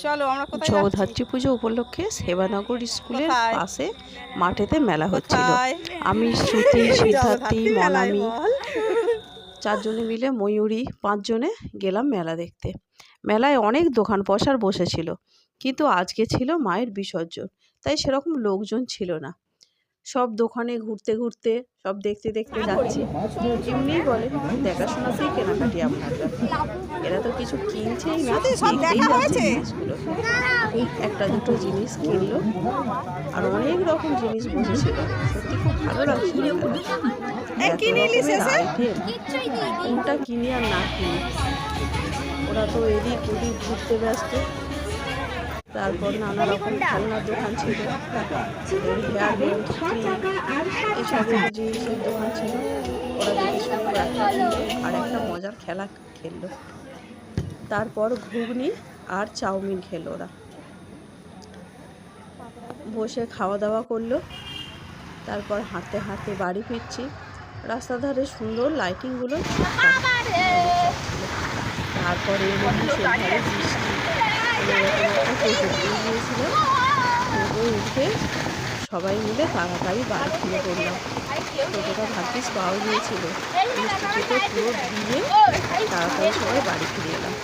চলো আমরা কোথায় যাচ্ছি? জগদ্ধাত্রী পুজো উপলক্ষে সেবানগর স্কুলের পাশে মাঠেতে মেলা হচ্ছিল। আমি, শ্রুতি, সিদ্ধার্থী, মনামি চারজনে মিলে, ময়ূরী 5 জনে গেলাম মেলা দেখতে। মেলায় অনেক দোকান পসার বসেছিল, কিন্তু আজকে ছিল মায়ের বিসর্জন, তাই সেরকম লোকজন ছিল না। সব দোকানে ঘুরতে ঘুরতে সব দেখতে দেখতে যাচ্ছি। এমনিই বলে দেখাশোনাতেই কেনাকাটি আপনার ব্যাপার। এরা তো কিছু কিনছেই না, দেখতেই যাচ্ছে জিনিসগুলোকে। একটা দুটো জিনিস কিনলো, আর অনেক রকম জিনিস বসেছিল। সত্যি খুব ভালো লাগছিল। এত রকমের আইটেম, কোনটা কিনি আর না কিনি। ওরা তো এদিক ওদিক ঘুরতে ব্যস্ত। তারপর নানা রকম খেলনার দোকান ছিল, হেয়ার ব্যান্ড, এইসবের জিনিসের দোকান ছিল। ওরা দেখে সুন্দর একটা আর একটা মজার খেলা খেললো। তারপর ঘুগনি আর চাউমিন খেলো ওরা। বসে খাওয়া দাওয়া করলো। তারপর হাঁটতে হাঁটতে বাড়ি ফিরছি। রাস্তার ধারে সুন্দর লাইটিংগুলো তারপরে সেভাবে বৃষ্টি গিয়েছিল। উঠে সবাই মিলে তাড়াতাড়ি বাড়ি ফিরে পড়লাম। টোটোটা ভাগ্যিস পাওয়া গিয়েছিল। বৃষ্টিতে পুরো ভিজে তাড়াতাড়ি সবাই বাড়ি ফিরে এলাম।